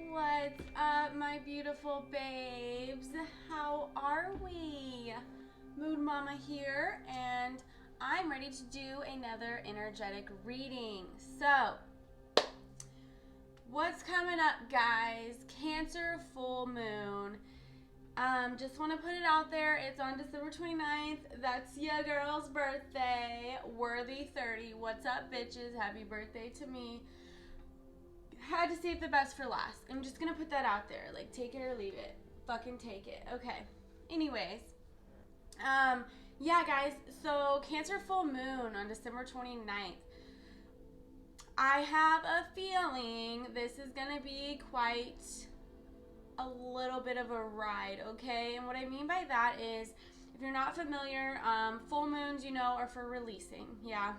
What's up, my beautiful babes? How are we? Mood Mama here, and I'm ready to do another energetic reading. So, what's coming up, guys? Cancer full moon. Just want to put it out there. It's on December 29th. That's your girl's birthday. Worthy 30. What's up, bitches? Happy birthday to me. Had to save the best for last. I'm just gonna put that out there. Like, take it or leave it. Fucking take it. Okay. Anyways. Yeah, guys. So, Cancer full moon on December 29th. I have a feeling this is gonna be quite a little bit of a ride, okay? And what I mean by that is, if you're not familiar, full moons, you know, are for releasing. Yeah.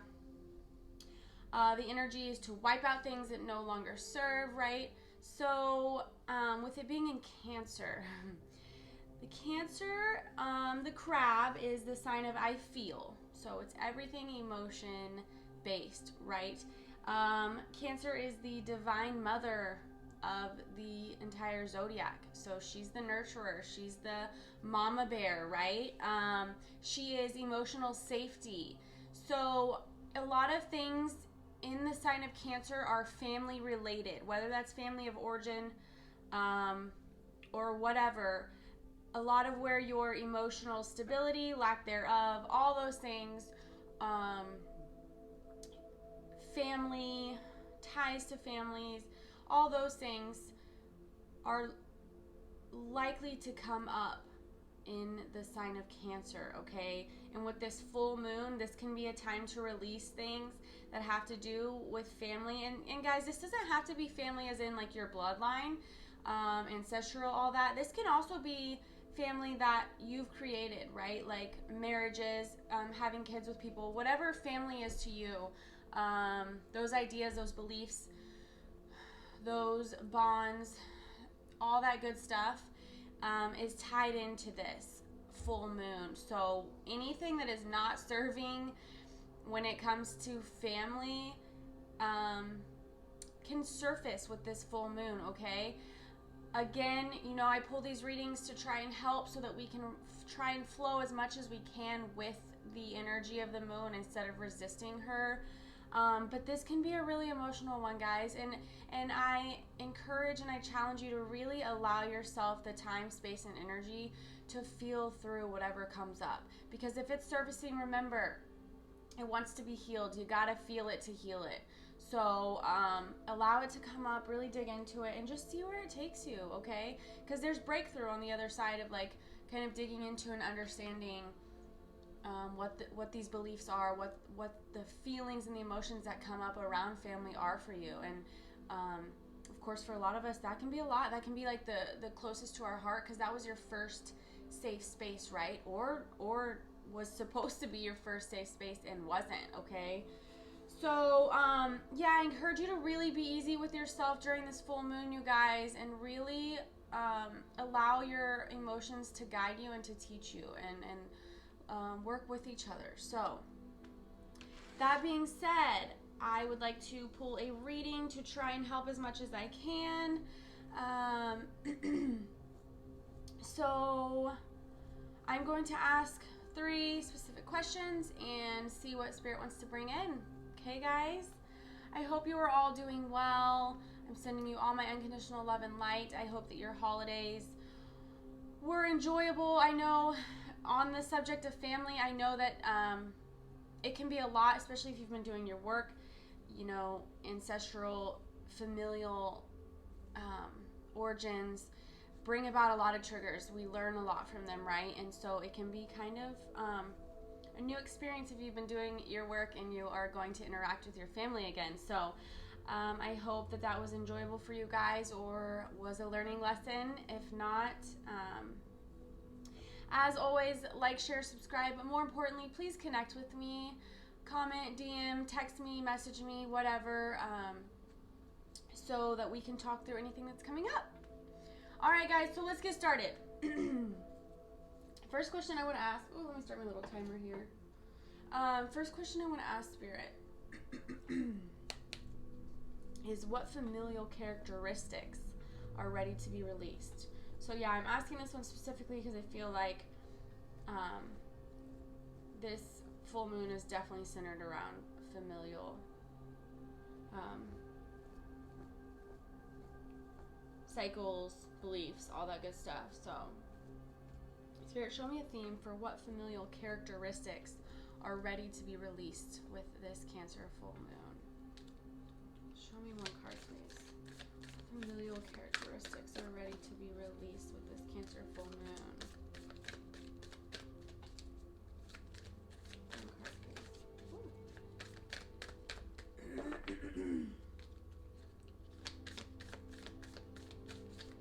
The energy is to wipe out things that no longer serve, right? So, with it being in Cancer, the crab is the sign of I feel. So it's everything emotion based, right? Cancer is the divine mother of the entire zodiac. So she's the nurturer. She's the mama bear, right? She is emotional safety. So a lot of things in the sign of Cancer are family related, whether that's family of origin or whatever. A lot of where your emotional stability, lack thereof, all those things, family, ties to families, all those things are likely to come up in the sign of Cancer, okay? And with this full moon, this can be a time to release things that have to do with family. And guys, this doesn't have to be family as in like your bloodline, ancestral, all that. This can also be family that you've created, right? Like marriages, having kids with people, whatever family is to you, those ideas, those beliefs, those bonds, all that good stuff is tied into this full moon. So anything that is not serving when it comes to family can surface with this full moon, okay? Again, you know, I pull these readings to try and help so that we can try and flow as much as we can with the energy of the moon instead of resisting her. But this can be a really emotional one, guys, and I encourage and I challenge you to really allow yourself the time, space, and energy to feel through whatever comes up. Because if it's surfacing, remember, it wants to be healed. You gotta feel it to heal it. So allow it to come up, really dig into it, and just see where it takes you, okay? Because there's breakthrough on the other side of like kind of digging into and understanding what these beliefs are, what the feelings and the emotions that come up around family are for you. And of course, for a lot of us, that can be a lot. That can be like the closest to our heart, because that was your first safe space, right? Or was supposed to be your first safe space and wasn't, okay? So yeah, I encourage you to really be easy with yourself during this full moon, you guys, and really allow your emotions to guide you and to teach you, and work with each other. So that being said, I would like to pull a reading to try and help as much as I can. So I'm going to ask 3 specific questions and see what Spirit wants to bring in. Okay, guys? I hope you are all doing well. I'm sending you all my unconditional love and light. I hope that your holidays were enjoyable. I know on the subject of family, I know that it can be a lot, especially if you've been doing your work, you know, ancestral, familial origins bring about a lot of triggers. We learn a lot from them, right? And so it can be kind of a new experience if you've been doing your work and you are going to interact with your family again. So I hope that that was enjoyable for you guys, or was a learning lesson. If not, as always, like, share, subscribe, but more importantly, please connect with me. Comment, DM, text me, message me, whatever, so that we can talk through anything that's coming up. All right, guys, so let's get started. First question I want to ask, let me start my little timer here. First question I want to ask Spirit is, what familial characteristics are ready to be released. So yeah, I'm asking this one specifically because I feel like this full moon is definitely centered around familial cycles, beliefs, all that good stuff. So Spirit, show me a theme for what familial characteristics are ready to be released with this Cancer full moon. Show me one card, please. Familial characteristics are ready to be released with this Cancer full moon. One card, please.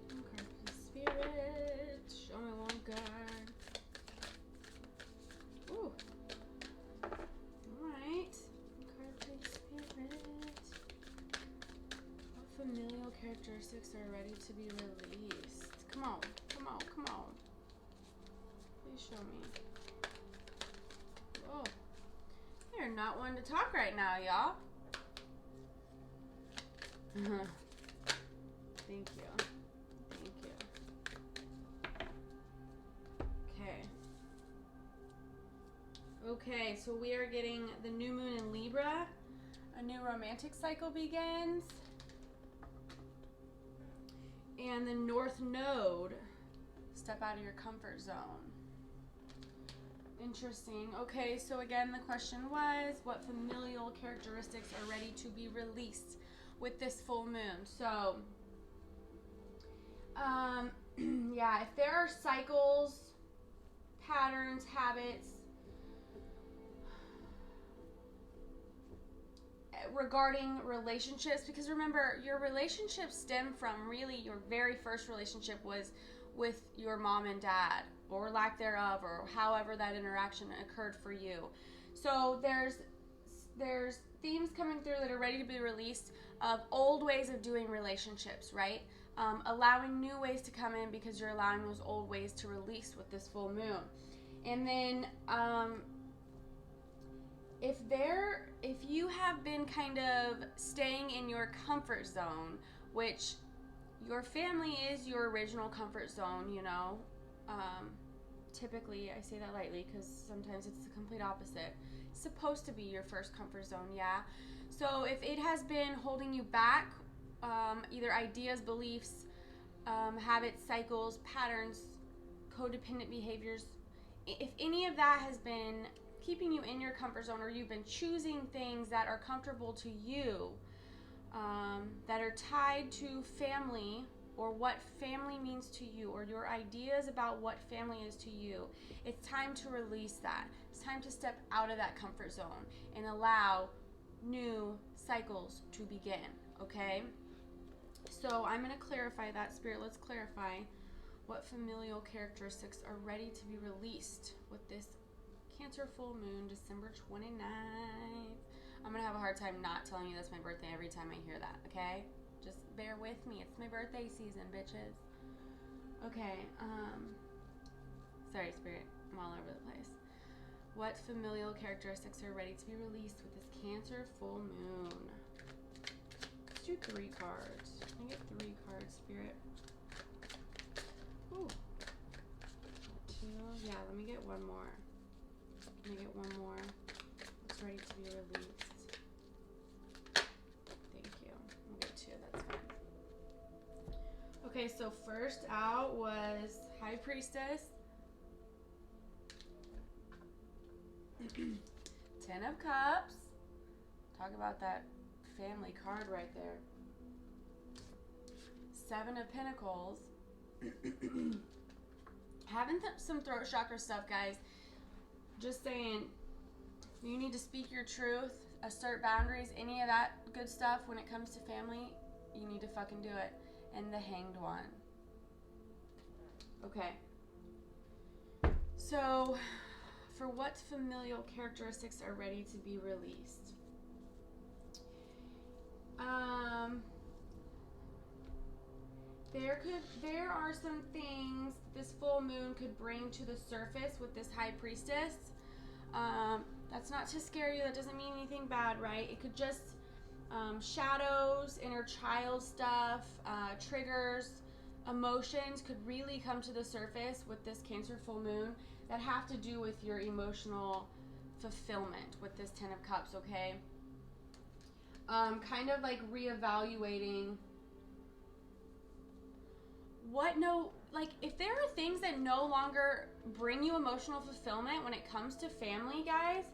One card, please, Spirit. Show me one card. Ooh. Alright. One card, please, Spirit. What familial characteristics are ready to be released? Come on, come on, come on. Please show me. Oh, you're not one to talk right now, y'all. Thank you. Thank you. Okay. Okay, so we are getting the new moon in Libra. A new romantic cycle begins. And the North Node, step out of your comfort zone. Interesting. Okay, so again, the question was, what familial characteristics are ready to be released with this full moon? So, yeah, if there are cycles, patterns, habits, regarding relationships, because remember, your relationships stem from really your very first relationship was with your mom and dad, or lack thereof, or however that interaction occurred for you. So there's themes coming through that are ready to be released of old ways of doing relationships, right? Allowing new ways to come in because you're allowing those old ways to release with this full moon. And then if you have been kind of staying in your comfort zone, which your family is your original comfort zone, you know, typically, I say that lightly because sometimes it's the complete opposite. It's supposed to be your first comfort zone, yeah. So if it has been holding you back, either ideas, beliefs, habits, cycles, patterns, codependent behaviors, if any of that has been keeping you in your comfort zone, or you've been choosing things that are comfortable to you, that are tied to family, or what family means to you, or your ideas about what family is to you, it's time to release that. It's time to step out of that comfort zone and allow new cycles to begin, okay? So I'm going to clarify that, Spirit. Let's clarify what familial characteristics are ready to be released with this Cancer full moon, December 29th. I'm going to have a hard time not telling you that's my birthday every time I hear that, okay? Just bear with me. It's my birthday season, bitches. Okay, sorry, Spirit. I'm all over the place. What familial characteristics are ready to be released with this Cancer full moon? Let's do 3 cards. Can I get 3 cards, Spirit? Ooh. 2. Yeah, let me get one more. Let me get one more. It's ready to be released. Thank you. I'll get 2. That's fine. Okay, so first out was High Priestess. 10 of Cups. Talk about that family card right there. 7 of Pentacles. Having some throat chakra stuff, guys. Just saying, you need to speak your truth, assert boundaries, any of that good stuff when it comes to family, you need to fucking do it. And the Hanged One. Okay. So, for what familial characteristics are ready to be released? There are some things this full moon could bring to the surface with this High Priestess. That's not to scare you. That doesn't mean anything bad, right? It could just Shadows, inner child stuff, triggers, emotions could really come to the surface with this Cancer full moon that have to do with your emotional fulfillment with this Ten of Cups, okay? Kind of like reevaluating if there are things that no longer bring you emotional fulfillment when it comes to family, guys,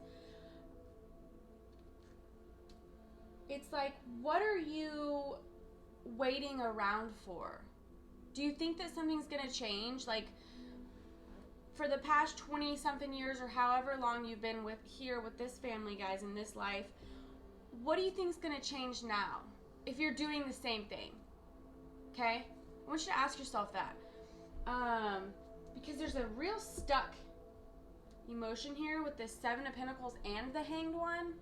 it's like, what are you waiting around for? Do you think that something's going to change? Like, for the past 20-something years or however long you've been here with this family, guys, in this life, what do you think is going to change now if you're doing the same thing? Okay? I want you to ask yourself that. Because there's a real stuck emotion here with this Seven of Pentacles and the Hanged One.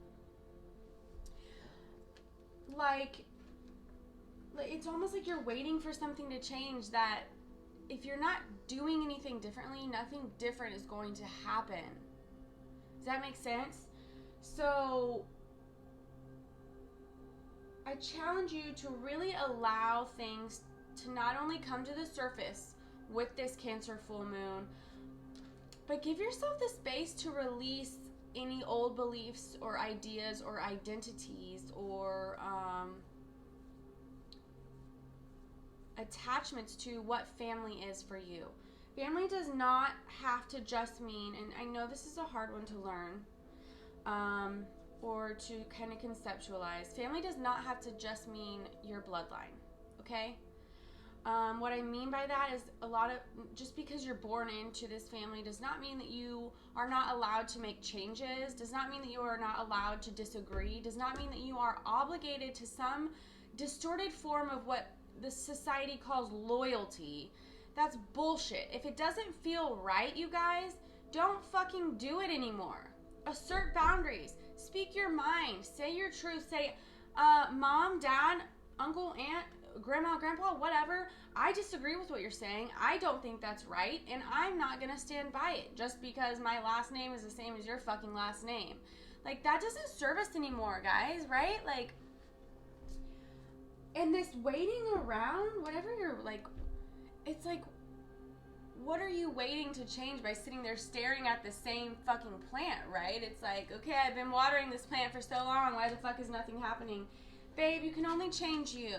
Like, it's almost like you're waiting for something to change, that if you're not doing anything differently, nothing different is going to happen. Does that make sense? So I challenge you to really allow things to not only come to the surface with this Cancer full moon, but give yourself the space to release any old beliefs or ideas or identities or attachments to what family is for you. Family does not have to just mean, and I know this is a hard one to learn or to kind of conceptualize. Family does not have to just mean your bloodline, okay? What I mean by that is just because you're born into this family does not mean that you are not allowed to make changes, does not mean that you are not allowed to disagree, does not mean that you are obligated to some distorted form of what the society calls loyalty. That's bullshit. If it doesn't feel right, you guys, don't fucking do it anymore. Assert boundaries. Speak your mind. Say your truth. Say, mom, dad, uncle, aunt, grandma, grandpa, whatever, I disagree with what you're saying. I don't think that's right, and I'm not gonna stand by it just because my last name is the same as your fucking last name. Like, that doesn't serve us anymore, guys, right? Like, and this waiting around, whatever you're like, it's like, what are you waiting to change by sitting there staring at the same fucking plant, right? It's like, okay, I've been watering this plant for so long, why the fuck is nothing happening? Babe, you can only change you.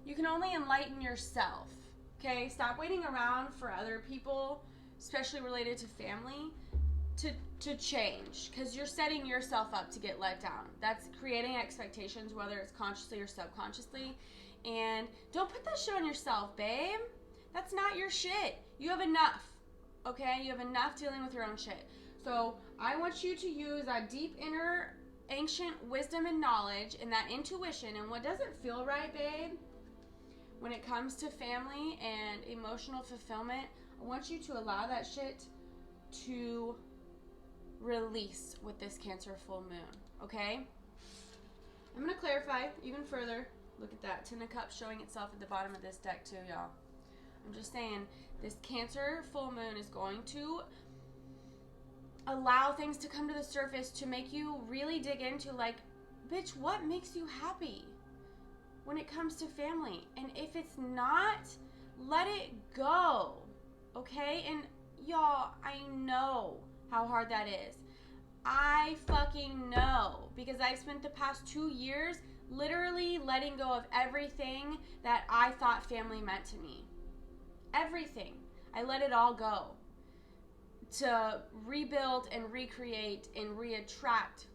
You can only enlighten yourself, okay? Stop waiting around for other people, especially related to family, to change, because you're setting yourself up to get let down. That's creating expectations, whether it's consciously or subconsciously, and don't put that shit on yourself, babe. That's not your shit. You have enough, okay? You have enough dealing with your own shit. So I want you to use that deep inner ancient wisdom and knowledge and that intuition, and what doesn't feel right, babe, when it comes to family and emotional fulfillment, I want you to allow that shit to release with this Cancer full moon, okay? I'm going to clarify even further. Look at that. Ten of Cups showing itself at the bottom of this deck too, y'all. I'm just saying, this Cancer full moon is going to allow things to come to the surface to make you really dig into, like, bitch, what makes you happy when it comes to family? And if it's not, let it go, okay? And y'all, I know how hard that is. I fucking know, because I've spent the past 2 years literally letting go of everything that I thought family meant to me. Everything. I let it all go to rebuild and recreate and reattract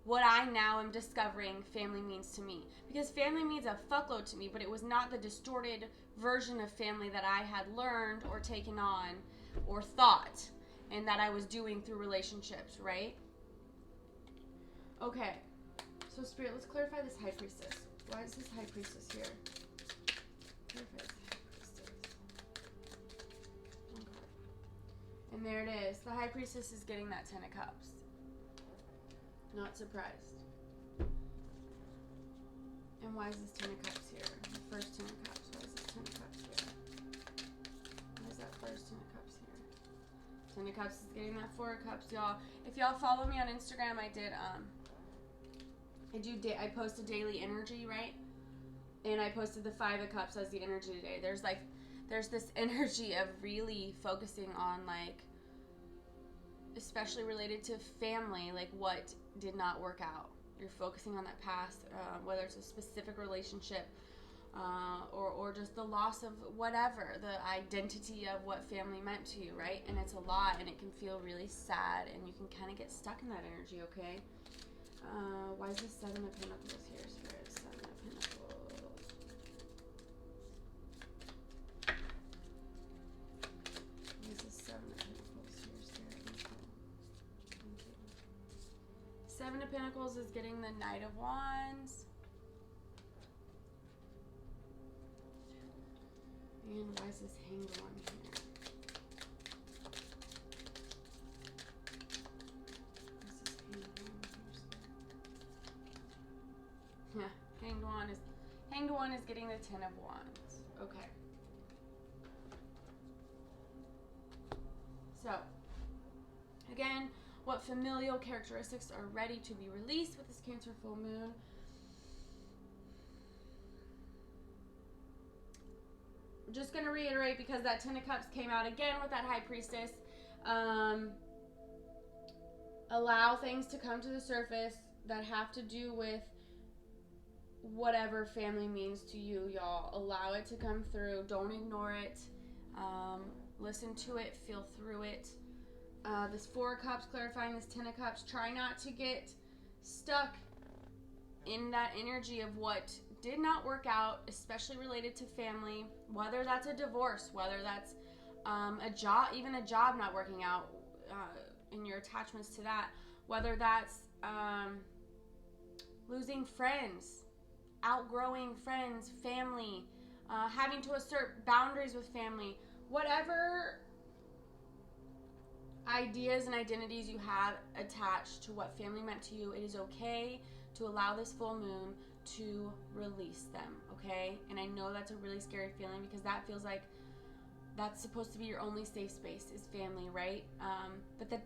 what I now am discovering family means to me. Because family means a fuckload to me, but it was not the distorted version of family that I had learned or taken on or thought, and that I was doing through relationships, right? Okay, so Spirit, let's clarify this High Priestess. Why is this High Priestess here? Clarify this High Priestess. Okay. And there it is. The High Priestess is getting that Ten of Cups. Not surprised. And why is this Ten of Cups here? The first Ten of Cups. Why is this Ten of Cups here? Why is that first Ten of Cups here? Ten of Cups is getting that Four of Cups, y'all. If y'all follow me on Instagram, I did I post a daily energy, right? And I posted the 5 of Cups as the energy today. There's this energy of really focusing on, like, especially related to family, like what did not work out. You're focusing on that past, whether it's a specific relationship, or just the loss of whatever, the identity of what family meant to you, right? And it's a lot, and it can feel really sad, and you can kind of get stuck in that energy, okay? Why is this 7 of Pentacles here, Spirit? 7 of Pentacles. Why is this 7 of Pentacles here, Spirit? Thank you. 7 of Pentacles is getting the Knight of Wands. And why is this Hanged One here? Yeah, Hanged One is getting the 10 of Wands. Okay. So, again, what familial characteristics are ready to be released with this Cancer full moon? I'm just going to reiterate, because that 10 of Cups came out again with that High Priestess. Allow things to come to the surface that have to do with whatever family means to you, y'all. Allow it to come through. Don't ignore it. Listen to it. Feel through it. This 4 of Cups clarifying this 10 of Cups. Try not to get stuck in that energy of what did not work out, especially related to family, whether that's a divorce, whether that's a job, even a job not working out, in your attachments to that, whether that's losing friends, outgrowing friends, family, having to assert boundaries with family, whatever ideas and identities you have attached to what family meant to you, it is okay to allow this full moon to release them, okay? And I know that's a really scary feeling, because that feels like that's supposed to be your only safe space, is family, right? But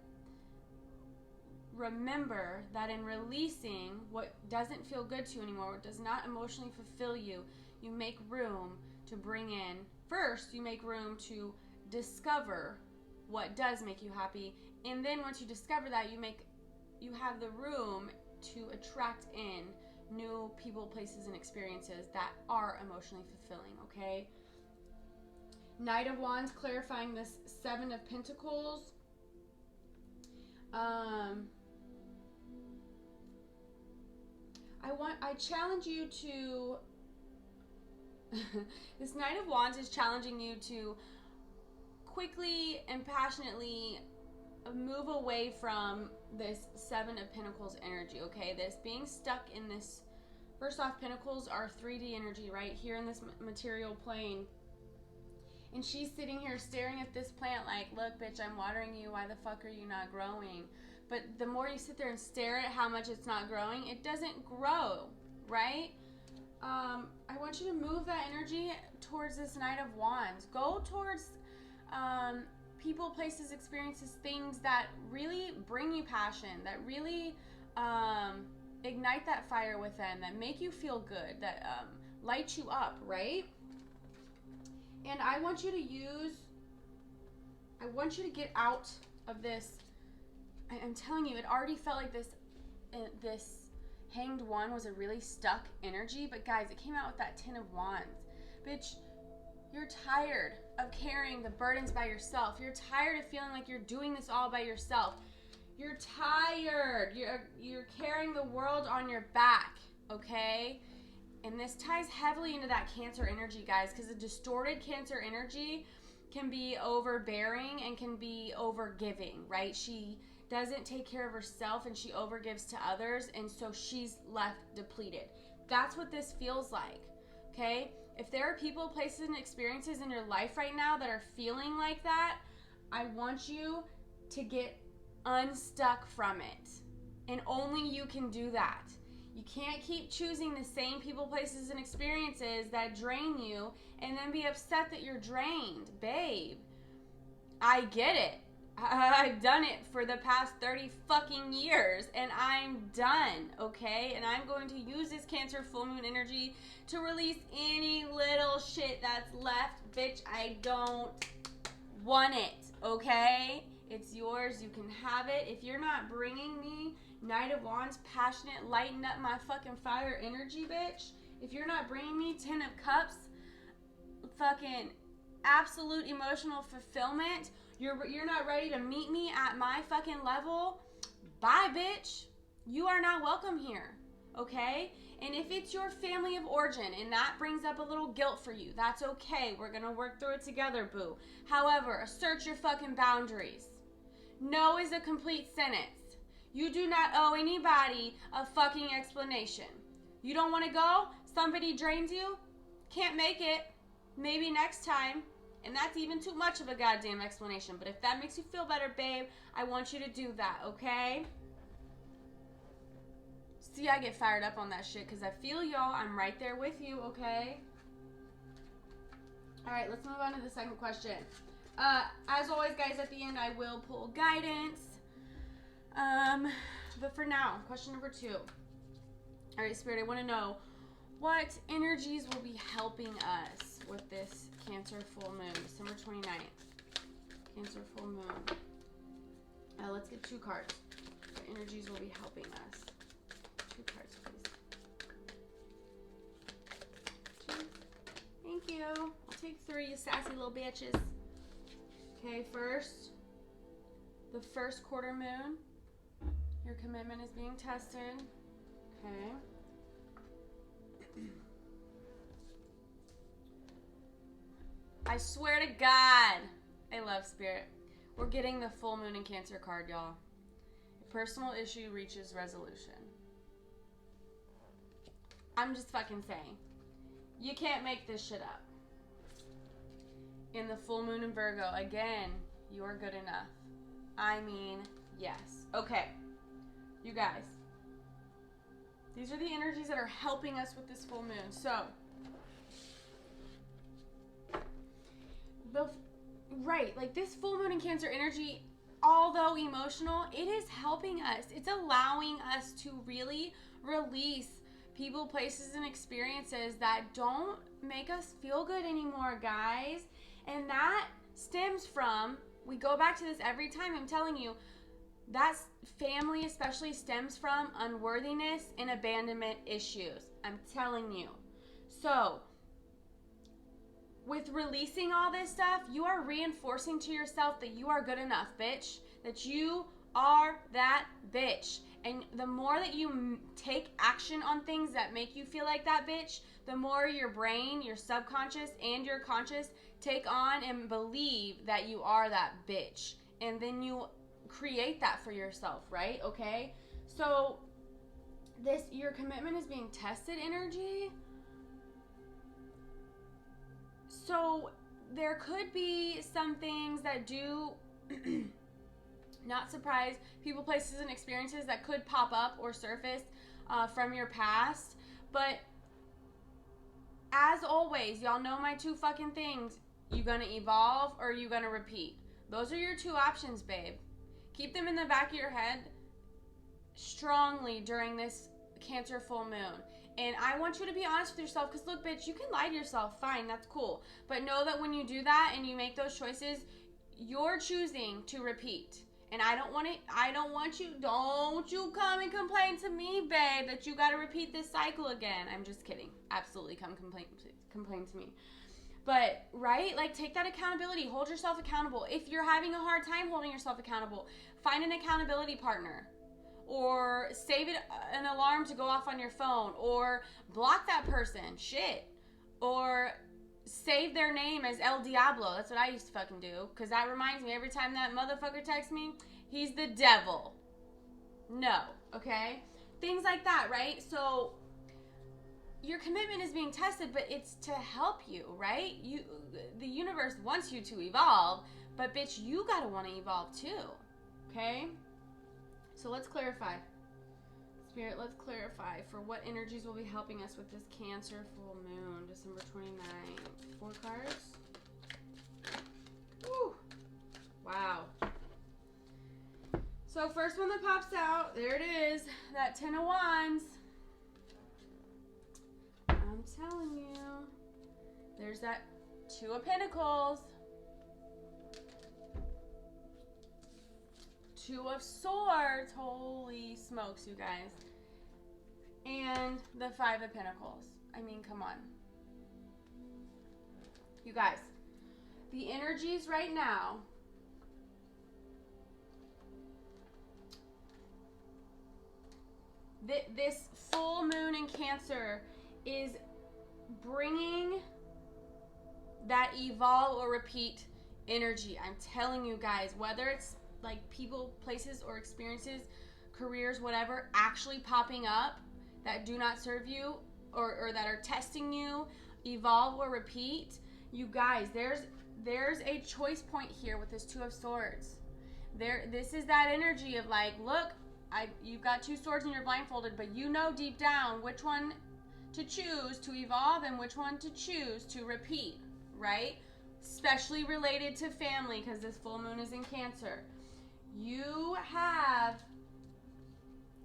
remember that in releasing what doesn't feel good to you anymore, what does not emotionally fulfill you, you make room to bring in, first you make room to discover what does make you happy, and then once you discover that, you have the room to attract in new people, places, and experiences that are emotionally fulfilling, okay? Knight of Wands clarifying this 7 of Pentacles. I challenge you to this Knight of Wands is challenging you to quickly and passionately move away from this 7 of Pentacles energy, okay? This being stuck in this, first off, Pentacles are 3D energy, right? Here in this material plane. And she's sitting here staring at this plant like, look, bitch, I'm watering you. Why the fuck are you not growing? But the more you sit there and stare at how much it's not growing, it doesn't grow, right? I want you to move that energy towards this Knight of Wands. Go towards people, places, experiences, things that really bring you passion, that really ignite that fire within, that make you feel good, that light you up, right? And I want you to get out of this. I'm telling you, it already felt like this Hanged One was a really stuck energy, but guys, it came out with that 10 of Wands. Bitch, you're tired of carrying the burdens by yourself. You're tired of feeling like you're doing this all by yourself. You're tired. You're carrying the world on your back, okay? And this ties heavily into that Cancer energy, guys, because a distorted Cancer energy can be overbearing and can be overgiving, right? She doesn't take care of herself and she overgives to others, and so she's left depleted. That's what this feels like, okay? If there are people, places, and experiences in your life right now that are feeling like that, I want you to get unstuck from it. And only you can do that. You can't keep choosing the same people, places, and experiences that drain you and then be upset that you're drained. Babe, I get it. I've done it for the past 30 fucking years, and I'm done, okay? And I'm going to use this Cancer full moon energy to release any little shit that's left. Bitch, I don't want it, okay? It's yours. You can have it. If you're not bringing me Knight of Wands, passionate, lighten up my fucking fire energy, bitch. If you're not bringing me Ten of Cups, fucking absolute emotional fulfillment, you're not ready to meet me at my fucking level, bye, bitch. You are not welcome here, okay? And if it's your family of origin and that brings up a little guilt for you, that's okay. We're gonna work through it together, boo. However, assert your fucking boundaries. No is a complete sentence. You do not owe anybody a fucking explanation. You don't want to go? Somebody drains you? Can't make it. Maybe next time. And that's even too much of a goddamn explanation. But if that makes you feel better, babe, I want you to do that, okay? See, I get fired up on that shit because I feel y'all. I'm right there with you, okay? All right, let's move on to the second question. As always, guys, at the end, I will pull guidance. But for now, question number 2. All right, Spirit, I want to know what energies will be helping us with this Cancer full moon, December 29th. Cancer full moon. Let's get 2 cards. What energies will be helping us? 2 cards, please. 2. Thank you. I'll take 3, you sassy little bitches. Okay, first, the first quarter moon. Your commitment is being tested. Okay. I swear to God, I love Spirit. We're getting the full moon in Cancer card, y'all. A personal issue reaches resolution. I'm just fucking saying. You can't make this shit up. In the full moon in Virgo, again, you are good enough. I mean, yes. Okay, you guys. These are the energies that are helping us with this full moon. So, like this full moon in Cancer energy, although emotional, it is helping us. It's allowing us to really release people, places, and experiences that don't make us feel good anymore, guys. And that stems from, we go back to this every time, I'm telling you, that family especially stems from unworthiness and abandonment issues. I'm telling you. So, with releasing all this stuff, you are reinforcing to yourself that you are good enough, bitch. That you are that bitch. And the more that you take action on things that make you feel like that bitch, the more your brain, your subconscious, and your conscious take on and believe that you are that bitch. And then you create that for yourself, right? Okay? So, your commitment is being tested energy. So, there could be some things that do not surprise people, places, and experiences that could pop up or surface from your past. But as always, y'all know my 2 fucking things. You gonna evolve or you gonna repeat. Those are your 2 options, babe. Keep them in the back of your head strongly during this Cancer full moon. And I want you to be honest with yourself, because look, bitch, you can lie to yourself. Fine, that's cool. But know that when you do that and you make those choices, you're choosing to repeat. And I don't want you, don't you come and complain to me, babe, that you got to repeat this cycle again. I'm just kidding. Absolutely come complain to me. But, right? Like, take that accountability. Hold yourself accountable. If you're having a hard time holding yourself accountable, find an accountability partner. Or save an alarm to go off on your phone. Or block that person. Shit. Or save their name as El Diablo. That's what I used to fucking do. Because that reminds me, every time that motherfucker texts me, he's the devil. No. Okay? Things like that, right? So, your commitment is being tested, but it's to help you, right? The universe wants you to evolve, but bitch, you gotta want to evolve too. Okay? So let's clarify. Spirit, let's clarify for what energies will be helping us with this Cancer full moon, December 29th. 4 cards. Woo! Wow. So first one that pops out, there it is, that Ten of Wands. I'm telling you. There's that Two of Pentacles. Two of Swords. Holy smokes, you guys. And the Five of Pentacles. I mean, come on. You guys, the energies right now, this full moon in Cancer is bringing that evolve or repeat energy. I'm telling you guys, whether it's like people, places, or experiences, careers, whatever, actually popping up that do not serve you or that are testing you, evolve or repeat. You guys, there's a choice point here with this Two of Swords. This is that energy of like, look, you've got two swords and you're blindfolded, but you know deep down which one to choose to evolve and which one to choose to repeat, right? Especially related to family, because this full moon is in Cancer. You have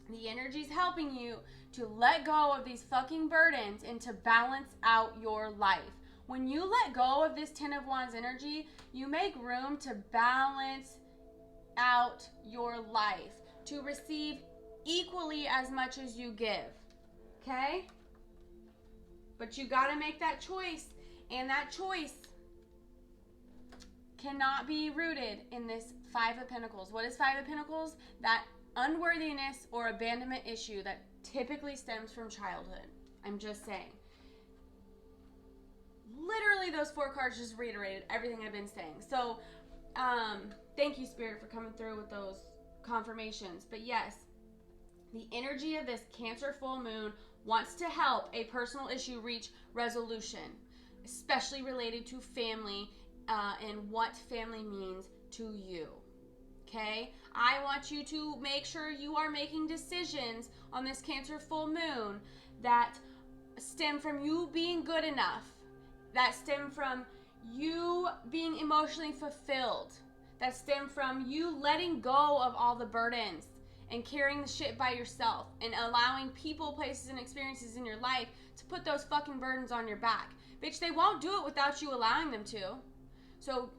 the energies helping you to let go of these fucking burdens and to balance out your life. When you let go of this Ten of Wands energy, you make room to balance out your life, to receive equally as much as you give. Okay? But you got to make that choice, and that choice cannot be rooted in this Five of Pentacles. What is Five of Pentacles? That unworthiness or abandonment issue that typically stems from childhood. I'm just saying. Literally, those four cards just reiterated everything I've been saying. So, thank you, Spirit, for coming through with those confirmations. But yes, the energy of this Cancer full moon wants to help a personal issue reach resolution, especially related to family and what family means to you. Okay? I want you to make sure you are making decisions on this Cancer full moon that stem from you being good enough, that stem from you being emotionally fulfilled, that stem from you letting go of all the burdens and carrying the shit by yourself and allowing people, places, and experiences in your life to put those fucking burdens on your back. Bitch, they won't do it without you allowing them to. So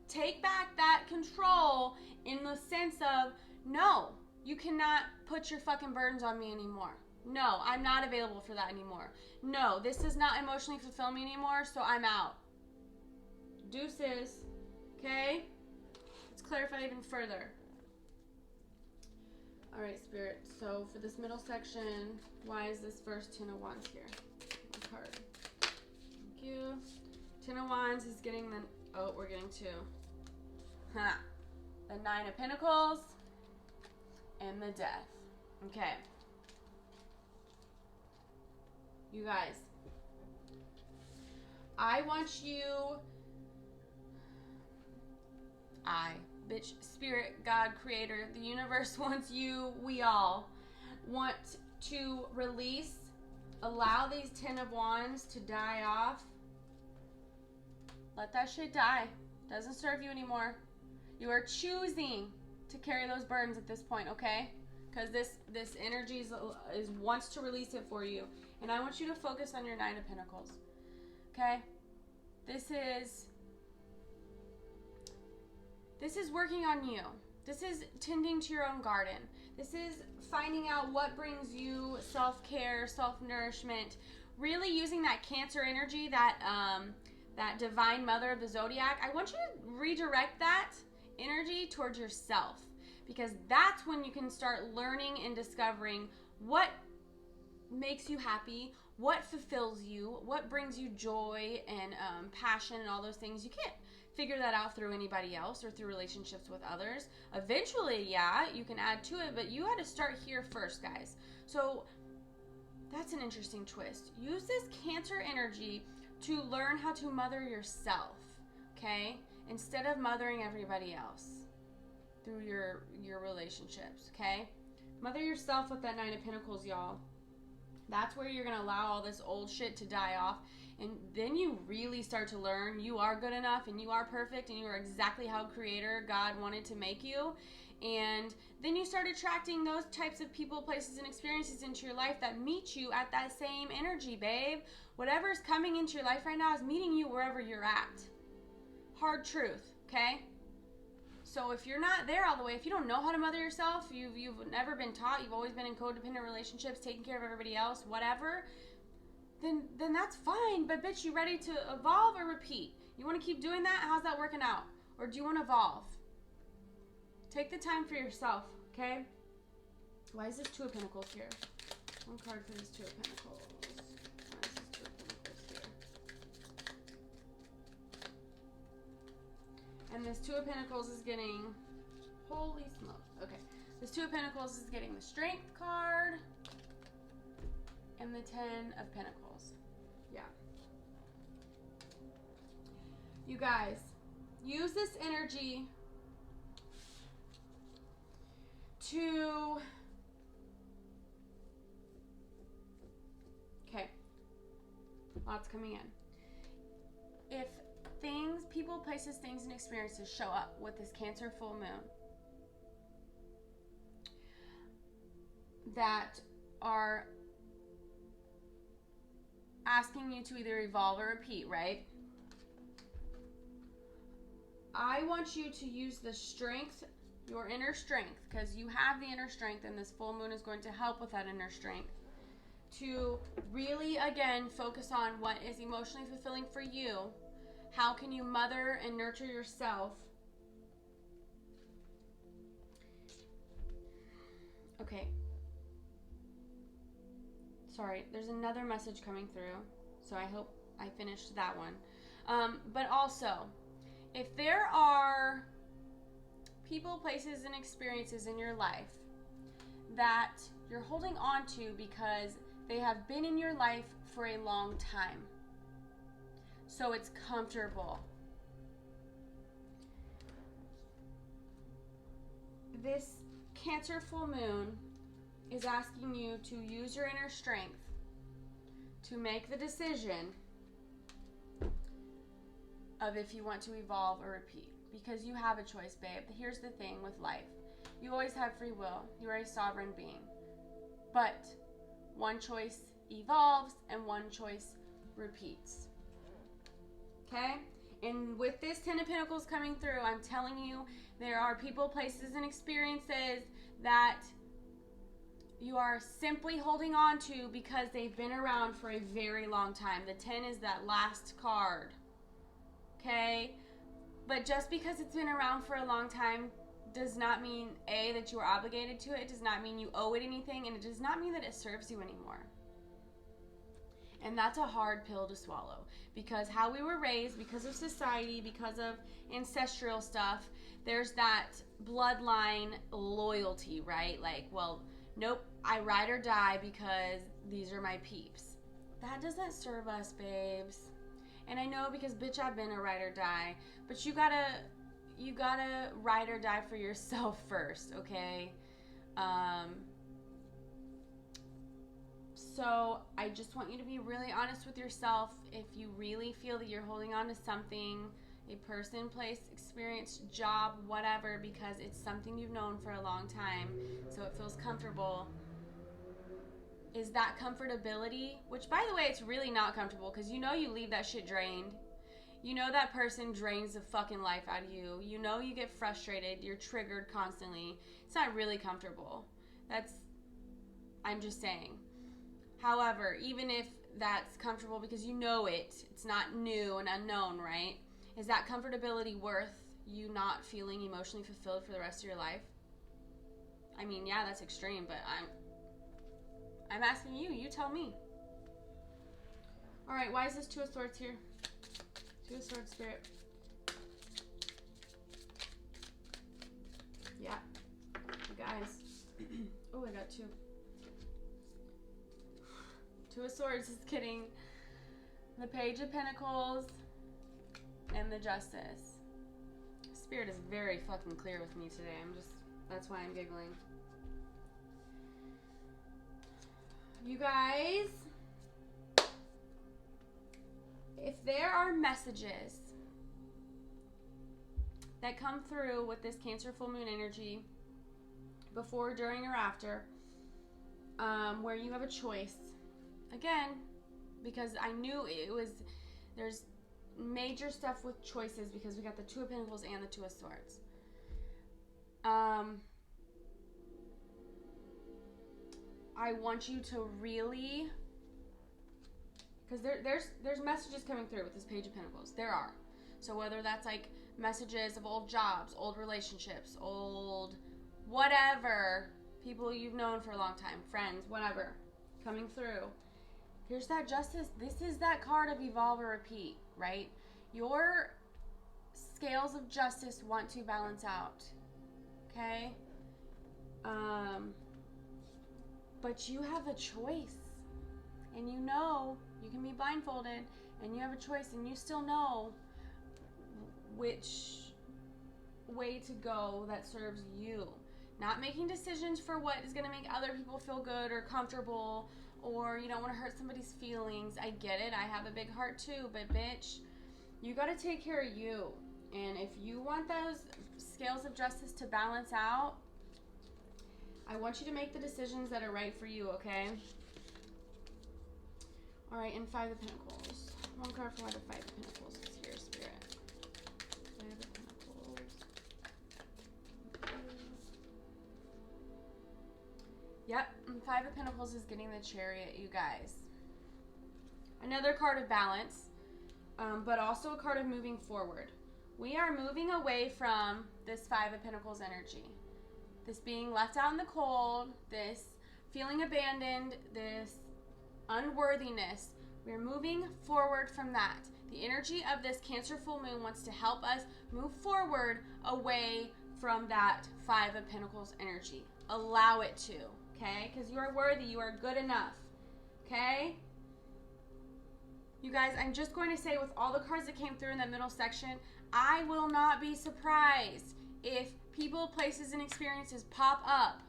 take back that control in the sense of, no, you cannot put your fucking burdens on me anymore. No, I'm not available for that anymore. No, this does not emotionally fulfill me anymore, so I'm out. Deuces. Okay? Let's clarify even further. All right, Spirit. So for this middle section, why is this first Ten of Wands here? One card. Thank you. Ten of Wands is getting the... Oh, we're getting two. Ha. The Nine of Pentacles and the Death. Okay. You guys, I want you... Spirit, God, Creator, the universe wants you, we all want to release, allow these Ten of Wands to die off. Let that shit die. Doesn't serve you anymore. You are choosing to carry those burdens at this point, okay? Because this energy is wants to release it for you. And I want you to focus on your Nine of Pentacles, okay? This is working on you. This is tending to your own garden. This is finding out what brings you self-care, self-nourishment, really using that Cancer energy, that divine mother of the zodiac. I want you to redirect that energy towards yourself, because that's when you can start learning and discovering what makes you happy, what fulfills you, what brings you joy and passion and all those things. You can't figure that out through anybody else or through relationships with others. Eventually, yeah, you can add to it, but you had to start here first, guys. So that's an interesting twist. Use this Cancer energy to learn how to mother yourself, okay? Instead of mothering everybody else through your relationships, okay? Mother yourself with that Nine of Pentacles, y'all. That's where you're going to allow all this old shit to die off. And then you really start to learn you are good enough and you are perfect and you are exactly how Creator, God, wanted to make you. And then you start attracting those types of people, places, and experiences into your life that meet you at that same energy, babe. Whatever's coming into your life right now is meeting you wherever you're at. Hard truth, okay? So if you're not there all the way, if you don't know how to mother yourself, you've never been taught, you've always been in codependent relationships, taking care of everybody else, whatever, then that's fine. But bitch, you ready to evolve or repeat? You want to keep doing that? How's that working out? Or do you want to evolve? Take the time for yourself, okay? Why is this Two of Pentacles here? One card for this Two of Pentacles. Why is this Two of Pentacles here? And this Two of Pentacles is getting... Holy smokes. Okay. This Two of Pentacles is getting the Strength card. And the Ten of Pentacles. Yeah. You guys, use this energy to... Okay. Lots coming in. If things, people, places, things, and experiences show up with this Cancer full moon that are asking you to either evolve or repeat, right? I want you to use the strength, your inner strength, because you have the inner strength, and this full moon is going to help with that inner strength, to really, again, focus on what is emotionally fulfilling for you. How can you mother and nurture yourself? Okay. Sorry, there's another message coming through, so I hope I finished that one. But also, if there are people, places, and experiences in your life that you're holding on to because they have been in your life for a long time, so it's comfortable. This Cancer full moon is asking you to use your inner strength to make the decision of if you want to evolve or repeat. Because you have a choice, babe. Here's the thing with life. You always have free will. You're a sovereign being. But one choice evolves and one choice repeats. Okay? And with this Ten of Pentacles coming through, I'm telling you, there are people, places, and experiences that you are simply holding on to because they've been around for a very long time. The 10 is that last card. Okay? But just because it's been around for a long time does not mean, A, that you are obligated to it. It does not mean you owe it anything. And it does not mean that it serves you anymore. And that's a hard pill to swallow. Because how we were raised, because of society, because of ancestral stuff, there's that bloodline loyalty, right? Like, well, nope, I ride or die because these are my peeps. That doesn't serve us, babes. And I know because, bitch, I've been a ride or die. But you gotta ride or die for yourself first, okay? So I just want you to be really honest with yourself. If you really feel that you're holding on to something, a person, place, experience, job, whatever, because it's something you've known for a long time, so it feels comfortable, is that comfortability, which, by the way, it's really not comfortable, because you know you leave that shit drained. You know that person drains the fucking life out of you. You know you get frustrated. You're triggered constantly. It's not really comfortable. I'm just saying. However, even if that's comfortable because you know it's not new and unknown, right? Is that comfortability worth you not feeling emotionally fulfilled for the rest of your life? I mean, yeah, that's extreme, but I'm asking you. You tell me. All right, why is this Two of Swords here? Two of Swords, Spirit. Yeah. You guys. Oh, I got two. Two of Swords is getting the Page of Pentacles and the Justice. Spirit is very fucking clear with me today. That's why I'm giggling. You guys, if there are messages that come through with this Cancer full moon energy before, during, or after, where you have a choice. Again, because I knew there's major stuff with choices because we got the Two of Pentacles and the Two of Swords. I want you to really, because there's messages coming through with this Page of Pentacles. There are. So whether that's like messages of old jobs, old relationships, old whatever, people you've known for a long time, friends, whatever, coming through. Here's that Justice. This is that card of evolve or repeat, right? Your scales of justice want to balance out, okay? But you have a choice, and you know you can be blindfolded, and you have a choice, and you still know which way to go that serves you. Not making decisions for what is going to make other people feel good or comfortable, or you don't want to hurt somebody's feelings. I get it. I have a big heart too, but bitch, you got to take care of you. And if you want those scales of justice to balance out, I want you to make the decisions that are right for you, okay? All right, and Five of Pentacles. One card for why the Five of Pentacles is here, Spirit. Five of Pentacles. Yep, and Five of Pentacles is getting the Chariot, you guys. Another card of balance, but also a card of moving forward. We are moving away from this Five of Pentacles energy. This being left out in the cold, this feeling abandoned, this unworthiness. We're moving forward from that. The energy of this Cancer full moon wants to help us move forward away from that Five of Pentacles energy. Allow it to, okay? Because you are worthy. You are good enough, okay? You guys, I'm just going to say with all the cards that came through in that middle section, I will not be surprised if people, places, and experiences pop up.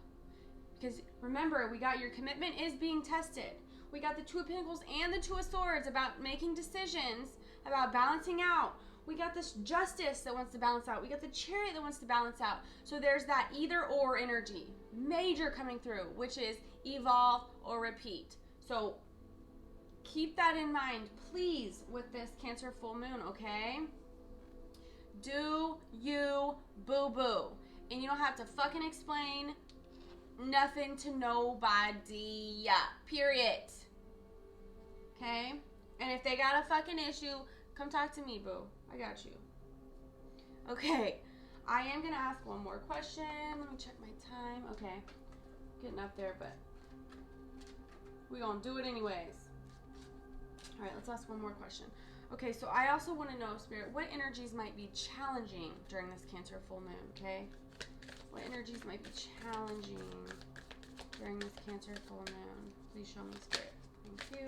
Because remember, we got your commitment is being tested. We got the Two of Pentacles and the Two of Swords about making decisions, about balancing out. We got this Justice that wants to balance out. We got the Chariot that wants to balance out. So there's that either or energy, major coming through, which is evolve or repeat. So keep that in mind, please, with this Cancer full moon, okay? Do you boo-boo. And you don't have to fucking explain nothing to nobody. Period. Okay? And if they got a fucking issue, come talk to me, boo. I got you. Okay. I am going to ask one more question. Let me check my time. Okay. Getting up there, but we're going to do it anyways. All right, let's ask one more question. Okay, so I also want to know, Spirit, what energies might be challenging during this Cancer full moon, okay? What energies might be challenging during this Cancer full moon? Please show me, Spirit. Thank you.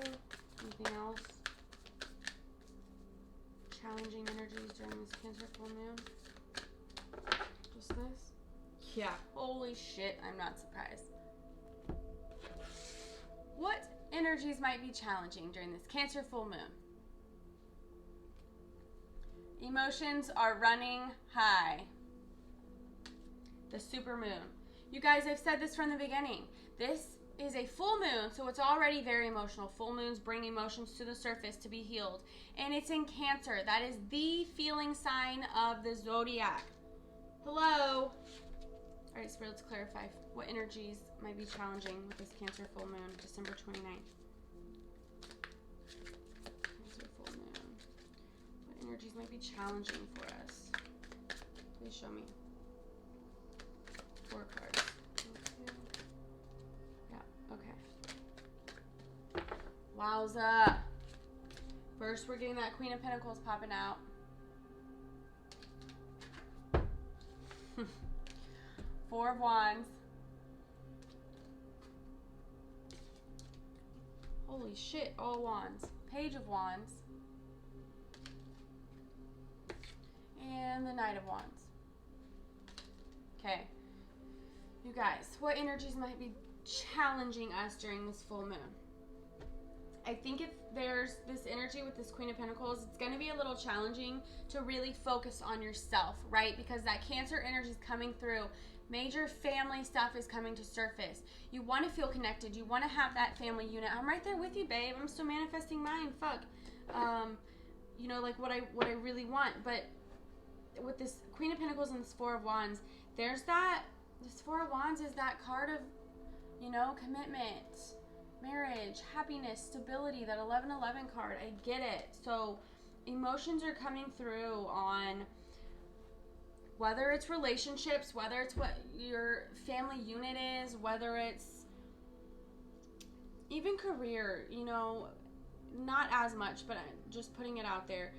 Anything else? Challenging energies during this Cancer full moon? Just this? Yeah. Holy shit, I'm not surprised. What energies might be challenging during this Cancer full moon? Emotions are running high. The super moon. You guys, I've said this from the beginning. This is a full moon, so it's already very emotional. Full moons bring emotions to the surface to be healed. And it's in Cancer. That is the feeling sign of the zodiac. Hello? All right, Spirit, let's clarify what energies might be challenging with this Cancer full moon, December 29th. Cancer full moon. What energies might be challenging for us? Please show me. 4 cards. Yeah, okay. Wowza. First, we're getting that Queen of Pentacles popping out. Four of Wands. Holy shit, all wands. Page of Wands. And the Knight of Wands. Okay. You guys, what energies might be challenging us during this full moon? I think if there's this energy with this Queen of Pentacles, it's going to be a little challenging to really focus on yourself, right? Because that Cancer energy is coming through Major family stuff is coming to surface. You want to feel connected. You want to have that family unit. I'm right there with you, babe. I'm still manifesting mine. Fuck. You know, like what I really want. But with this Queen of Pentacles and this Four of Wands, there's that. This Four of Wands is that card of, you know, commitment, marriage, happiness, stability. That 1111 card. I get it. So emotions are coming through on whether it's relationships, whether it's what your family unit is, whether it's even career, you know, not as much, but I'm just putting it out there.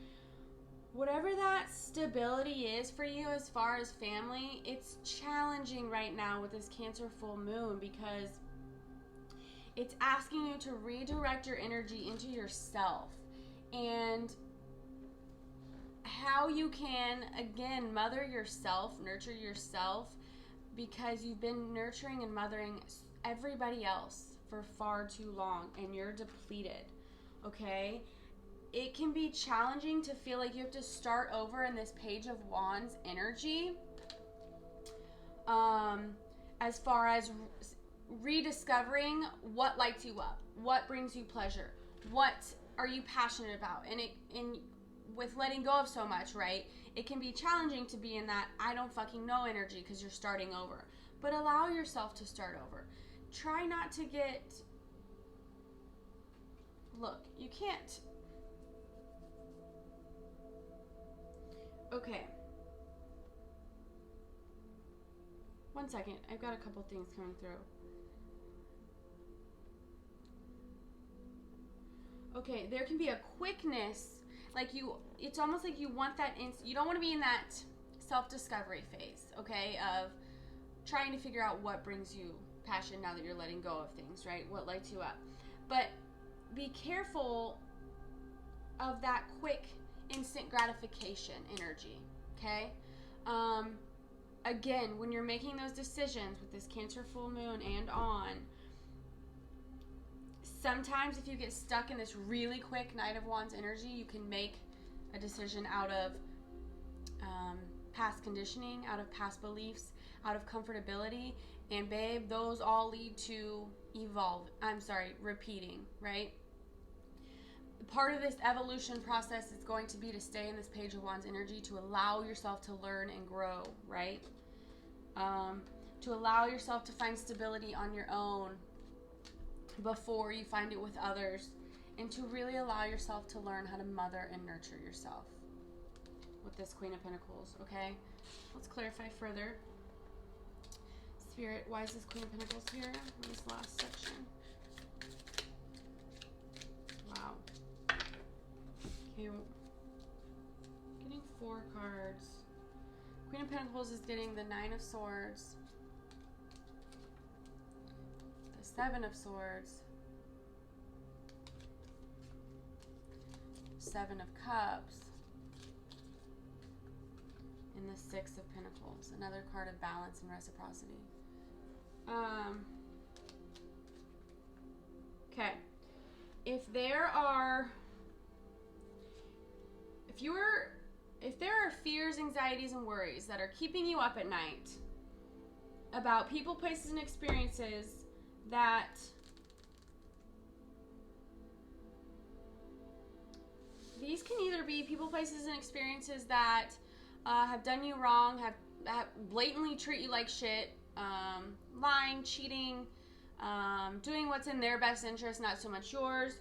Whatever that stability is for you as far as family, it's challenging right now with this Cancer full moon because it's asking you to redirect your energy into yourself and how you can, again, mother yourself, nurture yourself, because you've been nurturing and mothering everybody else for far too long and you're depleted, okay? It can be challenging to feel like you have to start over in this Page of Wands energy, as far as rediscovering what lights you up, what brings you pleasure, what are you passionate about, and with letting go of so much, right? It can be challenging to be in that I don't fucking know energy because you're starting over. But allow yourself to start over. Try not to get... Look, you can't... Okay. One second. I've got a couple things coming through. Okay, there can be a quickness... Like it's almost like you want that, you don't want to be in that self-discovery phase, okay, of trying to figure out what brings you passion now that you're letting go of things, right? What lights you up. But be careful of that quick, instant gratification energy, okay? Again, when you're making those decisions with this Cancer full moon and on, sometimes if you get stuck in this really quick Knight of Wands energy, you can make a decision out of past conditioning, out of past beliefs, out of comfortability. And babe, those all lead to repeating, right? Part of this evolution process is going to be to stay in this Page of Wands energy, to allow yourself to learn and grow, right? To allow yourself to find stability on your own before you find it with others, and to really allow yourself to learn how to mother and nurture yourself with this Queen of Pentacles, okay? Let's clarify further. Spirit, why is this Queen of Pentacles here in this last section? Wow. Okay, getting 4 cards. Queen of Pentacles is getting the 9 of Swords, 7 of Swords, 7 of Cups, and the 6 of Pentacles. Another card of balance and reciprocity. Okay. If there are fears, anxieties, and worries that are keeping you up at night about people, places, and experiences that these can either be people, places, and experiences that have done you wrong, have blatantly treat you like shit, lying, cheating, doing what's in their best interest, not so much yours,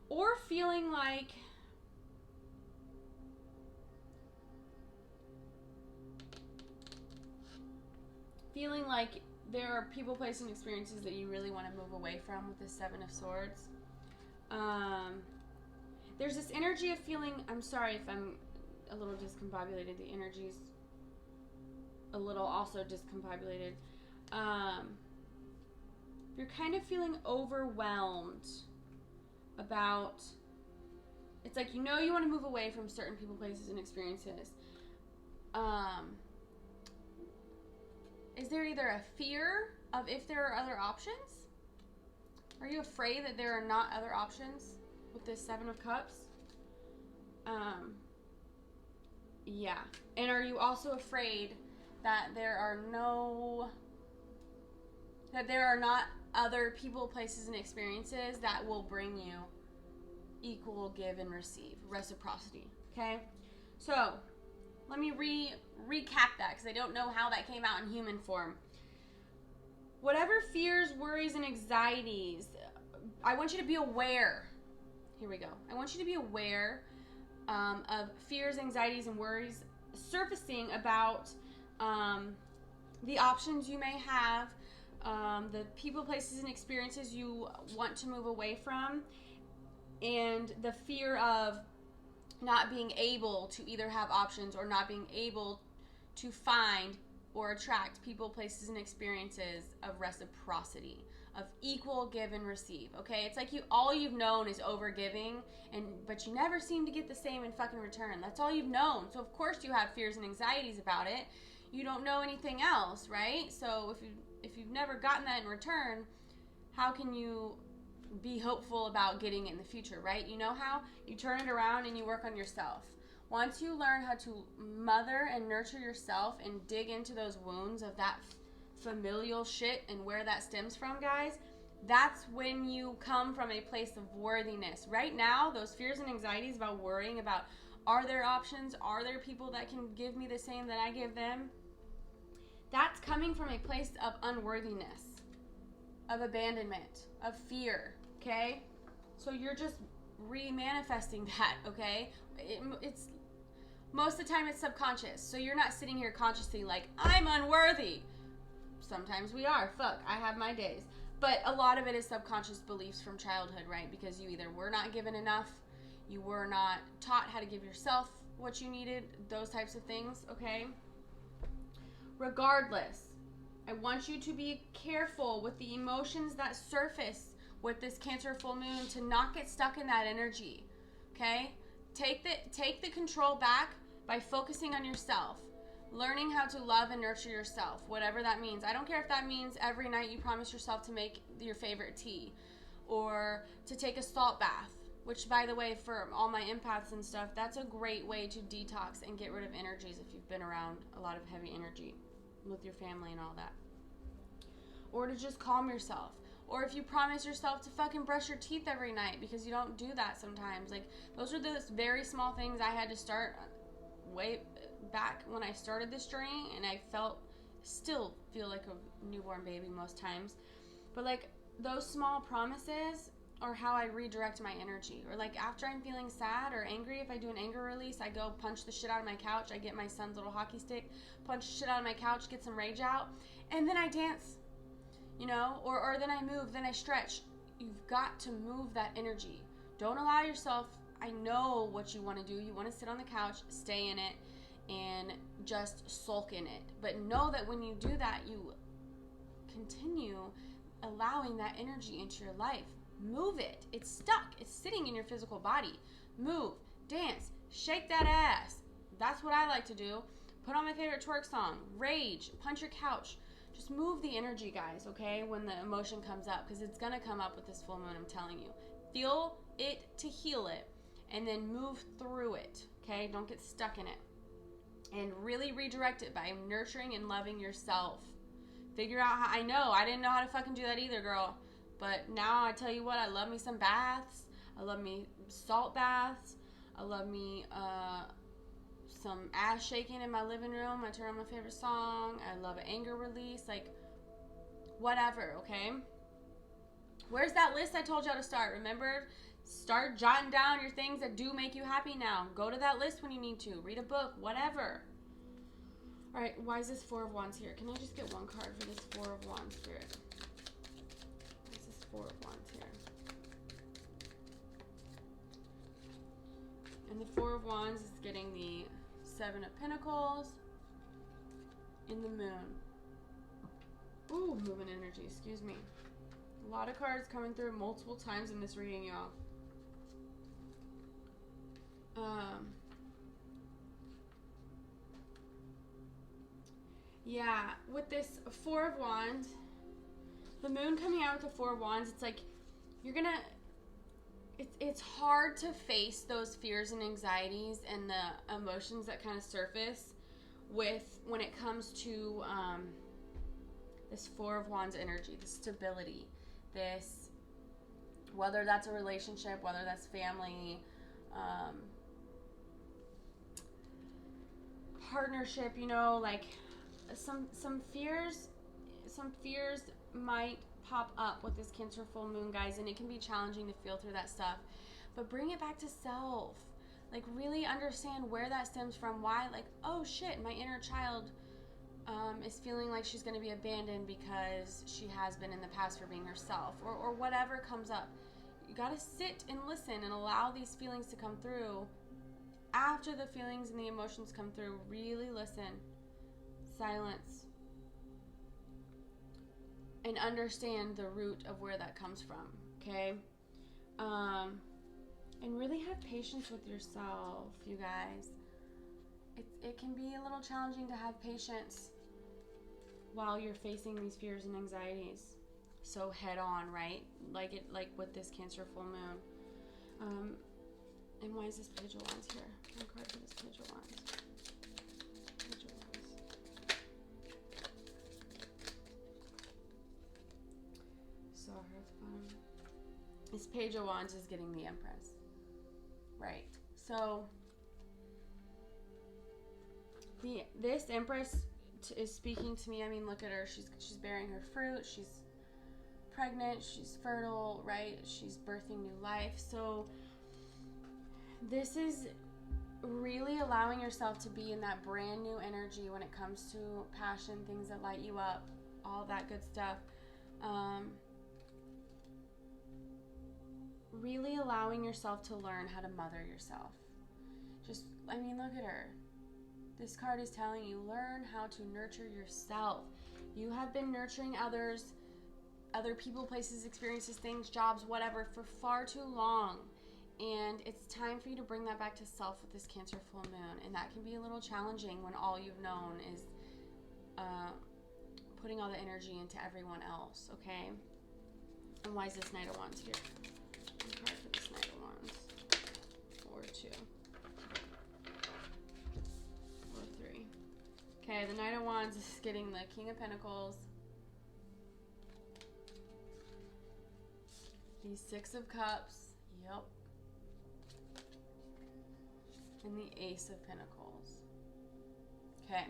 or feeling like there are people, places, and experiences that you really want to move away from with the 7 of Swords. There's this energy of feeling, I'm sorry if I'm a little discombobulated, the energy's a little also discombobulated. You're kind of feeling overwhelmed about, it's like you know you want to move away from certain people, places, and experiences. Is there either a fear of if there are other options? Are you afraid that there are not other options with this 7 of Cups? Yeah. And are you also afraid that there are not other people, places, and experiences that will bring you equal give and receive, reciprocity. Okay? So, let me recap that, because I don't know how that came out in human form. Whatever fears, worries, and anxieties, I want you to be aware. Here we go. I want you to be aware of fears, anxieties, and worries surfacing about the options you may have, the people, places, and experiences you want to move away from, and the fear of not being able to either have options or not being able to find or attract people, places, and experiences of reciprocity, of equal give and receive. Okay, it's like all you've known is over giving, but you never seem to get the same in fucking return. That's all you've known. So of course you have fears and anxieties about it. You don't know anything else, right? So if you've never gotten that in return, how can you be hopeful about getting it in the future, right? You know how? You turn it around and you work on yourself. Once you learn how to mother and nurture yourself and dig into those wounds of that familial shit and where that stems from, guys, that's when you come from a place of worthiness. Right now, those fears and anxieties about worrying about, are there options? Are there people that can give me the same that I give them? That's coming from a place of unworthiness, of abandonment, of fear, okay? So you're just re-manifesting that, okay? It's most of the time it's subconscious. So you're not sitting here consciously like, I'm unworthy. Sometimes we are. Fuck, I have my days. But a lot of it is subconscious beliefs from childhood, right? Because you either were not given enough, you were not taught how to give yourself what you needed, those types of things, okay? Regardless, I want you to be careful with the emotions that surface with this Cancer full moon to not get stuck in that energy, okay? Take the control back by focusing on yourself, learning how to love and nurture yourself, whatever that means. I don't care if that means every night you promise yourself to make your favorite tea or to take a salt bath, which, by the way, for all my empaths and stuff, that's a great way to detox and get rid of energies if you've been around a lot of heavy energy with your family and all that. Or to just calm yourself. Or if you promise yourself to fucking brush your teeth every night because you don't do that sometimes. Like, those are those very small things I had to start way back when I started this journey, and I still feel like a newborn baby most times. But like, those small promises are how I redirect my energy. Or like, after I'm feeling sad or angry, if I do an anger release, I go punch the shit out of my couch. I get my son's little hockey stick, punch the shit out of my couch, get some rage out, and then I dance, you know, or then I move, then I stretch. You've got to move that energy. Don't allow yourself, I know what you want to do. You want to sit on the couch, stay in it, and just sulk in it. But know that when you do that, you continue allowing that energy into your life. Move it. It's stuck. It's sitting in your physical body. Move, dance, shake that ass. That's what I like to do. Put on my favorite twerk song, rage, punch your couch. Just move the energy, guys, okay, when the emotion comes up, because it's going to come up with this full moon, I'm telling you. Feel it to heal it, and then move through it, okay? Don't get stuck in it. And really redirect it by nurturing and loving yourself. Figure out how, I didn't know how to fucking do that either, girl. But now I tell you what, I love me some baths. I love me salt baths. I love me some ass shaking in my living room. I turn on my favorite song. I love an anger release. Like, whatever, okay? Where's that list I told y'all to start? Remember, start jotting down your things that do make you happy now. Go to that list when you need to. Read a book, whatever. All right, why is this Four of Wands here? Can I just get one card for this Four of Wands, Spirit? Why is this Four of Wands here? And the Four of Wands is getting the Seven of Pentacles in the Moon. Ooh, moving energy, excuse me. A lot of cards coming through multiple times in this reading, y'all. Yeah, with this Four of Wands, the Moon coming out with the Four of Wands, it's like you're gonna, it's hard to face those fears and anxieties and the emotions that kind of surface when it comes to this Four of Wands energy, the stability, this, whether that's a relationship, whether that's family, partnership, you know, like some fears might pop up with this Cancer full moon, guys, and it can be challenging to feel through that stuff. But bring it back to self. Like, really understand where that stems from. Why, like, oh shit, my inner child is feeling like she's going to be abandoned because she has been in the past for being herself, or whatever comes up. You got to sit and listen and allow these feelings to come through. After the feelings and the emotions come through, really listen, silence, and understand the root of where that comes from, okay? And really have patience with yourself, you guys. It can be a little challenging to have patience while you're facing these fears and anxieties so head on, right? Like with this Cancer full moon. And why is this Page of Wands here? One card for this Page of Wands. Page of Wands. Saw her at the bottom. This Page of Wands is getting the Empress. Right. So this Empress is speaking to me. I mean, look at her. She's bearing her fruit. She's pregnant. She's fertile, right? She's birthing new life. So this is really allowing yourself to be in that brand new energy when it comes to passion, things that light you up, all that good stuff. Really allowing yourself to learn how to mother yourself. Just, I mean, look at her. This card is telling you, learn how to nurture yourself. You have been nurturing others, other people, places, experiences, things, jobs, whatever, for far too long. And it's time for you to bring that back to self with this Cancer full moon. And that can be a little challenging when all you've known is putting all the energy into everyone else, okay? And why is this Knight of Wands here? One card for this Knight of Wands. Or two. Or three. Okay, the Knight of Wands is getting the King of Pentacles. The Six of Cups. Yep. And the Ace of Pentacles. Okay.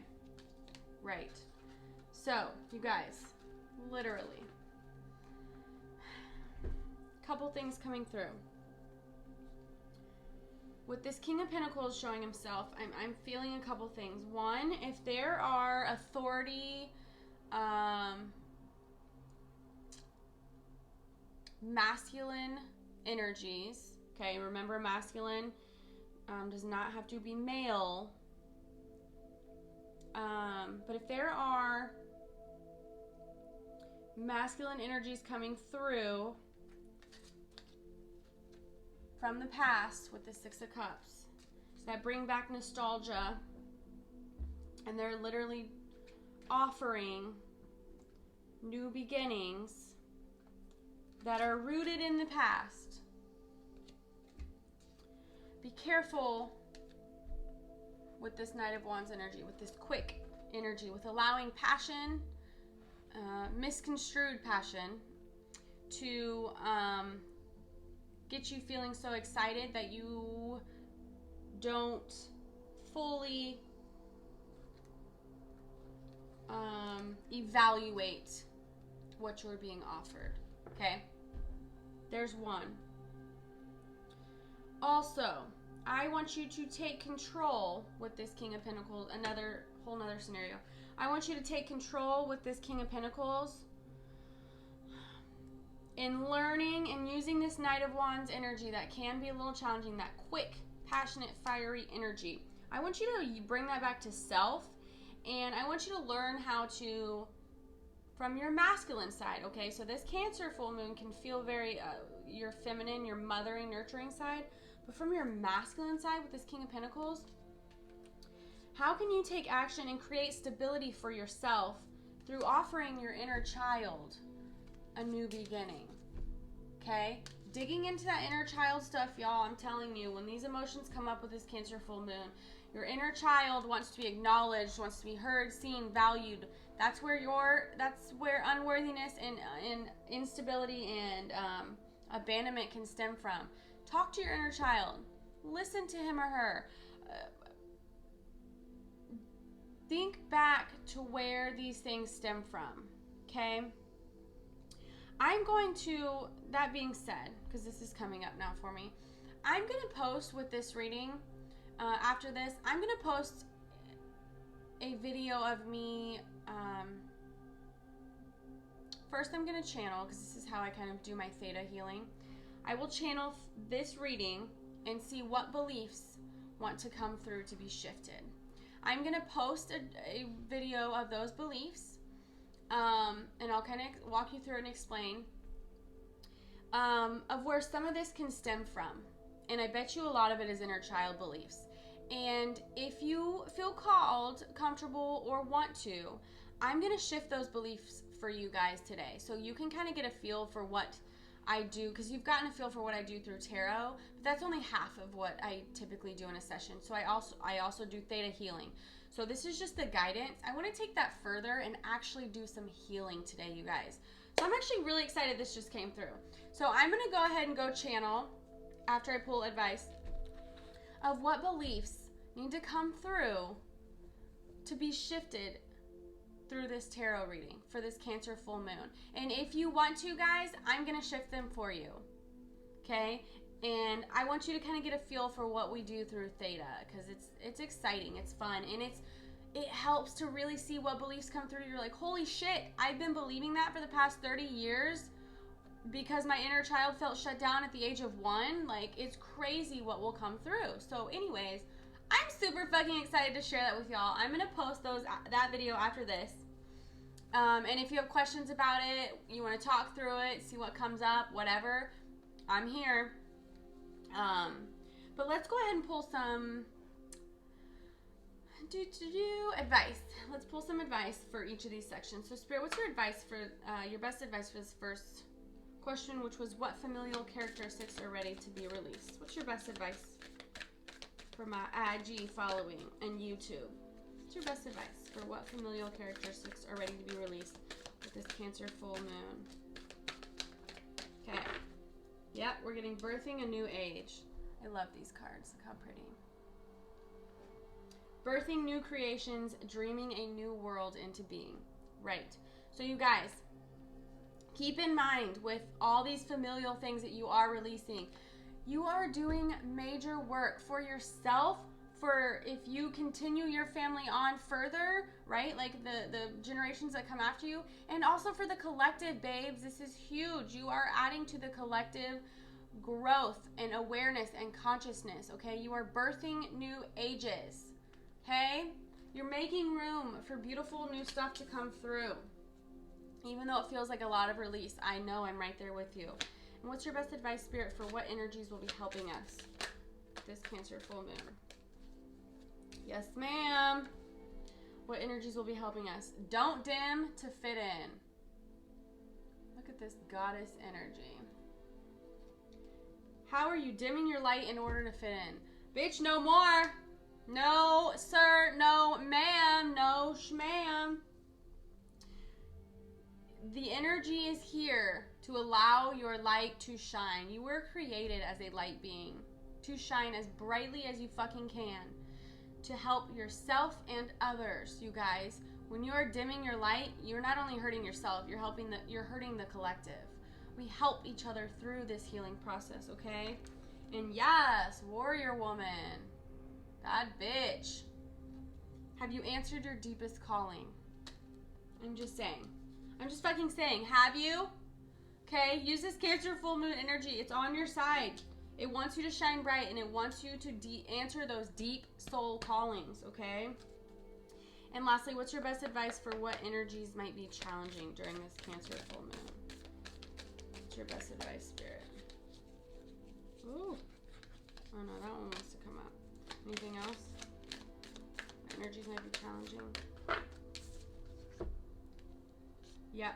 Right. So, you guys, literally, couple things coming through. With this King of Pentacles showing himself, I'm feeling a couple things. One, if there are authority, masculine energies, okay, remember masculine does not have to be male, but if there are masculine energies coming through from the past with the Six of Cups, so that bring back nostalgia, and they're literally offering new beginnings that are rooted in the past. Be careful with this Knight of Wands energy, with this quick energy, with allowing passion, misconstrued passion, to get you feeling so excited that you don't fully evaluate what you're being offered. Okay? There's one. Also, I want you to take control with this King of Pentacles, whole nother scenario. I want you to take control with this King of Pentacles in learning and using this Knight of Wands energy that can be a little challenging, that quick, passionate, fiery energy. I want you to bring that back to self, and I want you to learn how to, from your masculine side, okay? So this Cancer full moon can feel very, your feminine, your mothering, nurturing side, but from your masculine side with this King of Pentacles, how can you take action and create stability for yourself through offering your inner child a new beginning, okay? Digging into that inner child stuff, y'all, I'm telling you, when these emotions come up with this Cancer full moon, Your inner child wants to be acknowledged, wants to be heard, seen, valued. That's where unworthiness and instability and abandonment can stem from. Talk to your inner child. Listen to him or her. Think back to where these things stem from, okay? I'm going to, that being said, because this is coming up now for me, I'm going to post with this reading, after this, I'm going to post a video of me, first I'm going to channel, because this is how I kind of do my Theta Healing. I will channel this reading and see what beliefs want to come through to be shifted. I'm going to post a video of those beliefs, and I'll kind of walk you through and explain of where some of this can stem from. And I bet you a lot of it is inner child beliefs. And if you feel called, comfortable, or want to, I'm going to shift those beliefs for you guys today. So you can kind of get a feel for what I do, because you've gotten a feel for what I do through tarot, but that's only half of what I typically do in a session. So I also do Theta Healing. So this is just the guidance. I want to take that further and actually do some healing today, you guys. So I'm actually really excited this just came through. So I'm going to go ahead and go channel after I pull advice of what beliefs need to come through to be shifted through this tarot reading for this Cancer full moon. And if you want to, guys, I'm going to shift them for you. Okay? And I want you to kind of get a feel for what we do through Theta, because it's exciting, it's fun, and it helps to really see what beliefs come through. You're like, holy shit, I've been believing that for the past 30 years because my inner child felt shut down at the age of 1. Like, it's crazy what will come through. So anyways, I'm super fucking excited to share that with y'all. I'm going to post that video after this. And if you have questions about it, you want to talk through it, see what comes up, whatever, I'm here. But let's go ahead and pull some advice. Let's pull some advice for each of these sections. So Spirit, what's your advice for, your best advice for this first question, which was what familial characteristics are ready to be released? What's your best advice for my IG following and YouTube? What's your best advice for what familial characteristics are ready to be released with this Cancer full moon? Okay. Yep, we're getting birthing a new age. I love these cards. Look how pretty. Birthing new creations, dreaming a new world into being. Right. So you guys, keep in mind with all these familial things that you are releasing, you are doing major work for yourself, for if you continue your family on further, right? Like the generations that come after you, and also for the collective, babes. This is huge. You are adding to the collective growth and awareness and consciousness, okay? You are birthing new ages, okay? You're making room for beautiful new stuff to come through. Even though it feels like a lot of release, I know I'm right there with you. And what's your best advice, Spirit, for what energies will be helping us this Cancer full moon? Yes, ma'am. What energies will be helping us? Don't dim to fit in. Look at this goddess energy. How are you dimming your light in order to fit in? Bitch, no more. No, sir. No, ma'am. No, shma'am. The energy is here to allow your light to shine. You were created as a light being to shine as brightly as you fucking can, to help yourself and others, you guys. When you are dimming your light, you're not only hurting yourself, you're hurting the collective. We help each other through this healing process, okay? And yes, warrior woman, bad bitch. Have you answered your deepest calling? I'm just saying. I'm just fucking saying, have you? Okay, use this Cancer full moon energy. It's on your side. It wants you to shine bright, and it wants you to answer those deep soul callings, okay? And lastly, what's your best advice for what energies might be challenging during this Cancer full moon? What's your best advice, Spirit? Ooh. Oh no, that one wants to come up. Anything else? What energies might be challenging? Yep.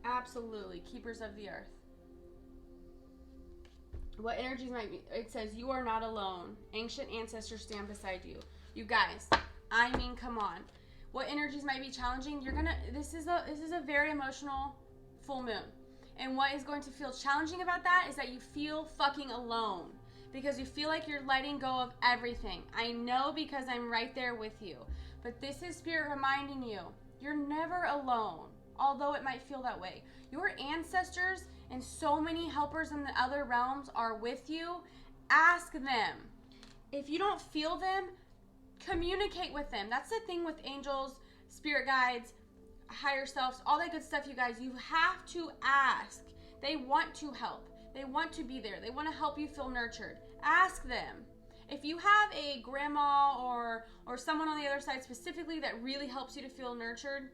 Absolutely. Keepers of the earth. What energies might be? It says, you are not alone. Ancient ancestors stand beside you. You guys, I mean, come on. What energies might be challenging? This is a very emotional full moon. And what is going to feel challenging about that is that you feel fucking alone. Because you feel like you're letting go of everything. I know, because I'm right there with you. But this is Spirit reminding you, you're never alone. Although it might feel that way. Your ancestors and so many helpers in the other realms are with you. Ask them. If you don't feel them, communicate with them. That's the thing with angels, spirit guides, higher selves, all that good stuff, you guys. You have to ask. They want to help. They want to be there. They want to help you feel nurtured. Ask them. If you have a grandma or someone on the other side specifically that really helps you to feel nurtured,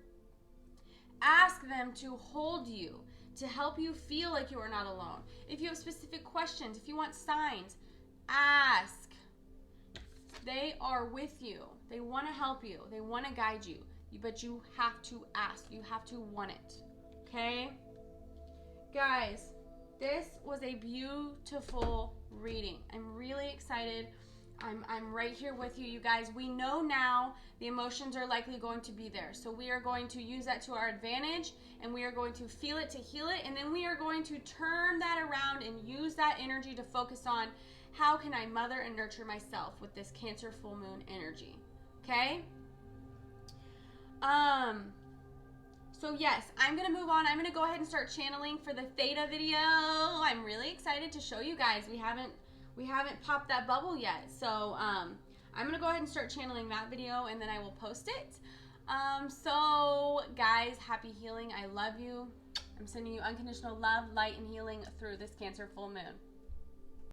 ask them to hold you, to help you feel like you are not alone. If you have specific questions, if you want signs, ask. They are with you. They want to help you. They want to guide you. But you have to ask. You have to want it. Okay? Guys, this was a beautiful reading. I'm really excited. I'm right here with you, you guys. We know now the emotions are likely going to be there. So we are going to use that to our advantage, and we are going to feel it to heal it, and then we are going to turn that around and use that energy to focus on how can I mother and nurture myself with this Cancer full moon energy. Okay? So yes, I'm going to move on. I'm going to go ahead and start channeling for the Theta video. I'm really excited to show you guys. We haven't popped that bubble yet. So I'm going to go ahead and start channeling that video, and then I will post it. So guys, happy healing. I love you. I'm sending you unconditional love, light, and healing through this Cancer full moon.